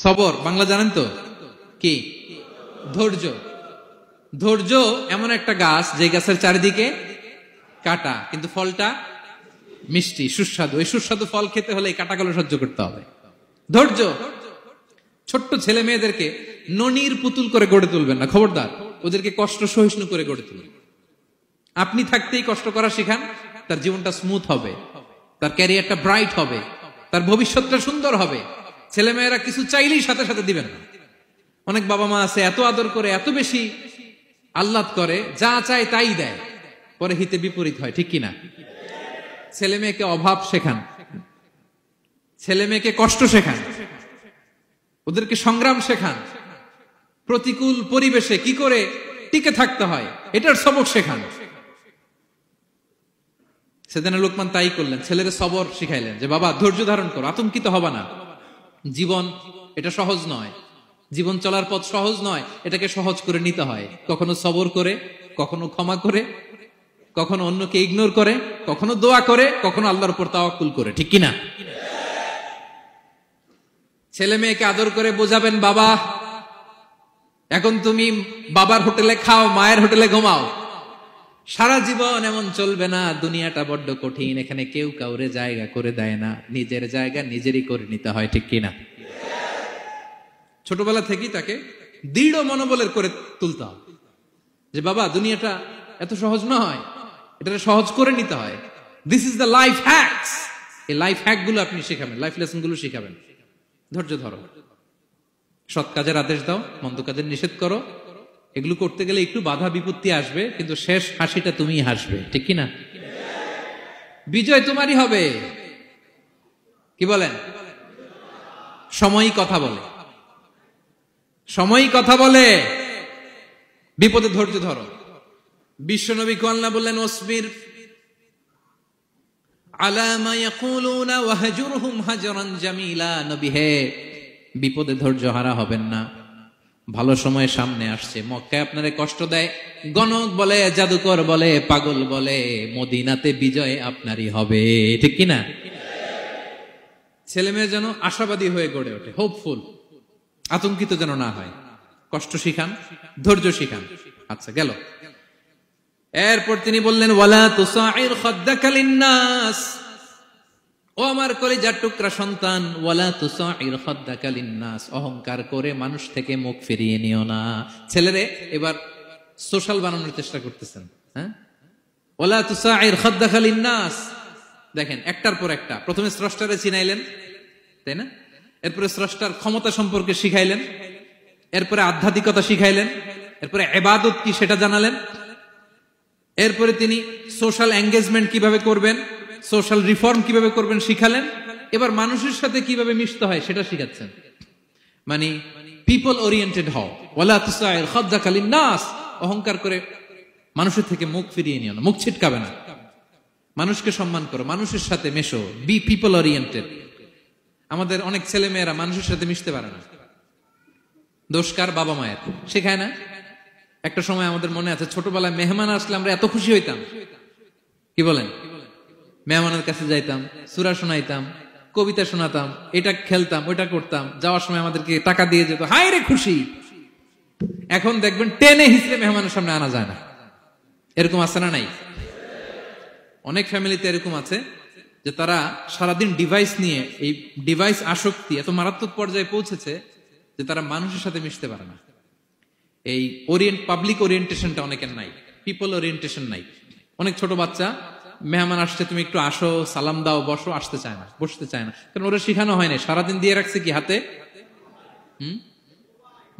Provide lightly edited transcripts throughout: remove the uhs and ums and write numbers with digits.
সবর বাংলা জানেন তো কি? ধৈর্য। ধৈর্য এমন একটা গাছ যে গাছের চারিদিকে কাটা, কিন্তু ফলটা মিষ্টি সুস্বাদু। এই সুস্বাদু ফল খেতে হলে এই কাটাগুলো সহ্য করতে হবে। ধৈর্য। ছোট্ট ছেলে মেয়েদেরকে ননির পুতুল করে গড়ে তুলবেন না, খবরদার। ওদেরকে কষ্ট সহিষ্ণু করে গড়ে তুলবেন। আপনি থাকতেই কষ্ট করা শিখান, তার জীবনটা স্মুথ হবে, তার ক্যারিয়ারটা ব্রাইট হবে, তার ভবিষ্যৎটা সুন্দর হবে। ছেলে মেয়েরা কিছু চাইলেই সাথে সাথে দিবেন না। অনেক বাবা মা আছে এত আদর করে, এত বেশি আহ্লাদ করে, যা চায় তাই দেয়, পরে হিতে বিপরীত হয়, ঠিক কিনা? ছেলে মেয়েকে অভাব শেখান, ছেলে মেয়েকে কষ্ট শেখান, ওদেরকে সংগ্রাম শেখান, প্রতিকূল পরিবেশে কি করে টিকে থাকতে হয় এটার সবক শেখান। সেদিন লোকমান তাই করলেন, ছেলেরা সবর শিখাইলেন যে বাবা ধৈর্য ধারণ করো, আতঙ্কিত হবা না। জীবন এটা সহজ নয়, জীবন চলার পথ সহজ নয়, এটাকে সহজ করে নিতে হয়। কখনো সবর করে, কখনো ক্ষমা করে, কখনো অন্যকে ইগনোর করে, কখনো দোয়া করে, কখনো আল্লাহর উপর তাওয়াক্কুল করে, ঠিক কিনা? ছেলে মেয়েকে আদর করে বোঝাবেন, বাবা এখন তুমি বাবার হোটেলে খাও, মায়ের হোটেলে ঘুমাও। সারা জীবন এমন চলবে না, দুনিয়াটা বড্ড কঠিন, এখানে কেউ কাউরে জায়গা করে দেয় না, নিজের জায়গা নিজেরই করে নিতে হয়, ঠিক কিনা? ছোটবেলা থেকেই তাকে দৃঢ় মনোবলের করে তুলতে হবে যে বাবা দুনিয়াটা এত সহজ নয়, এটা সহজ করে নিতে হয়। This is the life hacks. এই লাইফ হ্যাক গুলো আপনি শিখাবেন, লাইফ লেসন গুলো শিখাবেন। ধৈর্য ধরো, সৎ কাজের আদেশ দাও, মন্দ কাজের নিষেধ করো। এগুলো করতে গেলে একটু বাধা বিপত্তি আসবে, কিন্তু শেষ হাসিটা তুমিই হাসবে, ঠিক কিনা? বিজয় তোমারই হবে। কি বলেন? সময়ই কথা বলে, সময়ই কথা বলে। বিপদে ধৈর্য ধরো। বিশ্বনবী আল্লাহ বললেন, ওসবির আলা মা ইয়াকুলুনা ওয়াহজুরহুম হাজরান জামিলা। নবী হে, বিপদে ধৈর্য হারা হবেন না। ভালো সময় সামনে আসছে, মক্কায় আপনারে কষ্ট দেয়, গণক বলে, জাদুকর বলে, পাগল বলে, মদিনাতে বিজয় আপনারই হবে, ঠিক কিনা? ছেলে মেয়ে যেন আশাবাদী হয়ে গড়ে ওঠে, হোপফুল, আতঙ্কিত যেন না হয়। কষ্ট শিখান, ধৈর্য শিখান। আচ্ছা গেল। এরপর তিনি বললেন, ওয়ালা তুসাইর খাদ্দাকা লিন্নাস। ও আমার কলিজার টুকরা সন্তান, ওয়ালা তুসাইর খাদ্দাকা লিন্নাস। অহংকার করে মানুষ থেকে মুখ ফিরিয়ে নিও না। ছেলেরে এবার সোশ্যাল বানানোর চেষ্টা করতেছেন, হ্যাঁ? ওয়ালা তুসাইর খাদ্দাকা লিন্নাস। দেখেন একটার পর একটা, প্রথমে স্রষ্টারে চিনাইলেন, তাই না? এরপরে স্রষ্টার ক্ষমতা সম্পর্কে শিখাইলেন, এরপরে আধ্যাত্মিকতা শিখাইলেন, এরপরে ইবাদত কি সেটা জানালেন, এরপরে তিনি সোশ্যাল এঙ্গেজমেন্ট কিভাবে করবেন, সোশ্যাল রিফর্ম কিভাবে করবেন শিখালেন। এবার মানুষের সাথে কিভাবে মিশতে হয় সেটা শিখাচ্ছেন। মানে পিপল ওরিয়েন্টেড হও। ওয়ালা তুসাইর খাদ্দাকা লিন্নাস। অহংকার করে মানুষের থেকে মুখ ফিরিয়ে নিও না, মুখ ছিটকাবে না। মানুষকে সম্মান করো, মানুষের সাথে মেশো, বি পিপল ওরিয়েন্টেড। আমাদের অনেক ছেলে মেয়েরা মানুষের সাথে মিশতে পারে না। দোষ কার? বাবা মায়ের, শেখায় না। একটা সময় আমাদের মনে আছে, ছোটবেলায় মেহমান আসলে আমরা এত খুশি হইতাম, কি বলেন? মেহমানের কাছে যাইতাম, সূরা শোনাইতাম, কবিতা শোনাতাম, এটা খেলতাম, ওইটা করতাম, যাওয়ার সময় আমাদেরকে টাকা দিয়ে যেত, হায় রে খুশি। এখন দেখবেন টেনে হিসেবে মেহমানের সামনে আনা যায় না। এরকম আছে না নাই? অনেক ফ্যামিলিতে এরকম আছে যে তারা সারাদিন ডিভাইস নিয়ে, এই ডিভাইস আসক্তি এত মারাত্মক পর্যায়ে পৌঁছেছে যে তারা মানুষের সাথে মিশতে পারে না। এই পাবলিক ওরিয়েন্টেশনটা অনেকের নাই, পিপল ওরিয়েন্টেশন নাই। অনেক ছোট বাচ্চা, মেহমান আসছে, তুমি একটু আসো, সালাম দাও, বসো, আসতে চায় না, বসতে চায় না, কারণ ওরা শিখানো হয় না। সারাদিন দিয়ে রাখছে কি হাতে?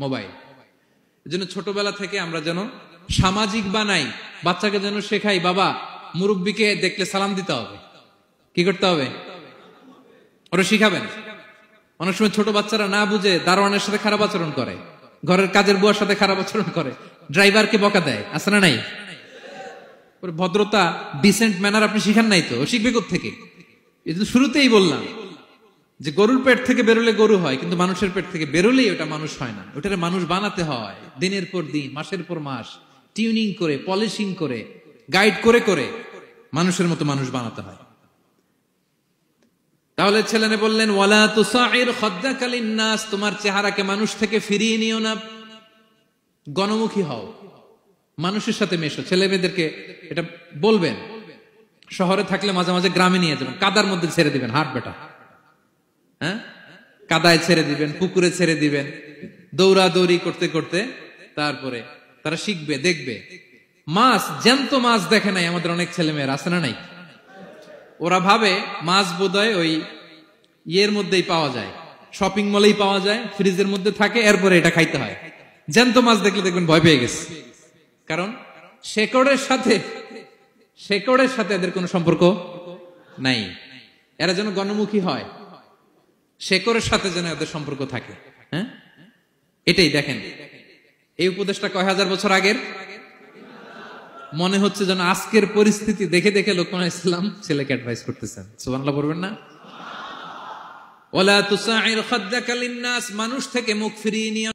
মোবাইল। এজন্য ছোটবেলা থেকে আমরা যেন সামাজিক বানাই, বাচ্চাকে যেন শেখাই, বাবা মুরব্বীকে দেখলে সালাম দিতে হবে। কি করতে হবে? ওরা শিখাবেন। অনেক সময় ছোট বাচ্চারা না বুঝে দারোয়ানের সাথে খারাপ আচরণ করে, ঘরের কাজের বুয়ার সাথে খারাপ আচরণ করে, ড্রাইভারকে বকা দেয়, আছে না নাই? ভদ্রতা, ডিসেন্ট ম্যানার আপনি শিখান নাই তো, ও শিখবে কোত্থেকে? এই তো শুরুতেই বললাম যে গরুর পেট থেকে বেরোলে গরু হয়, কিন্তু মানুষের পেট থেকে বেরোলেই ওটা মানুষ হয় না। ওটারে মানুষ বানাতে হয়, দিনের পর দিন, মাসের পর মাস, টিউনিং করে, পলিশিং করে, গাইড করে করে মানুষের মতো মানুষ বানাতে হয়। তাহলে ছেলেনে বললেন ওয়ালা তুসাইর খাদ্দাকা লিন্নাস, তোমার চেহারাকে মানুষ থেকে ফিরিয়ে নিও না, গণমুখী হও, মানুষের সাথে মেশো। ছেলে মেয়েদেরকে এটা বলবেন। শহরে থাকলে মাঝে মাঝে গ্রামে নিয়ে যাবেন, কাদার মধ্যে ছেড়ে দিবেন, হাট বেটা, হ্যাঁ, কাদায় ছেড়ে দিবেন, পুকুরে ছেড়ে দিবেন, দৌড়াদৌড়ি করতে করতে তারপরে তারা শিখবে, দেখবে। মাছ, জ্যান্ত মাছ দেখে নাই আমাদের অনেক ছেলে মেয়েরা, আছে না নাই? ওরা ভাবে মাছ বোধহয় ওই ইয়ের মধ্যেই পাওয়া যায়, শপিং মলেই পাওয়া যায়, ফ্রিজের মধ্যে থাকে, এরপরে এটা খাইতে হয়। জ্যান্ত মাছ দেখলে দেখবেন ভয় পেয়ে গেছে, কারণ শেকড়ের সাথে এদের কোনো সম্পর্ক নাই। এরা যেন গণমুখী হয়, শেকড়ের সাথে যেন এদের সম্পর্ক থাকে। হ্যাঁ, এটাই দেখেন, এই উপদেশটা কয় হাজার বছর আগের। মনে হচ্ছে যেন আজকের পরিস্থিতি দেখে দেখে লোকমান ইসলাম ছেলেকে অ্যাডভাইস করতেছেন। সুবহানাল্লাহ বলবেন না? ওয়ালা তুসাইর খাদ্দাকা লিন্নাস, মানুষ থেকে মুখ ফিরিয়ে নিও।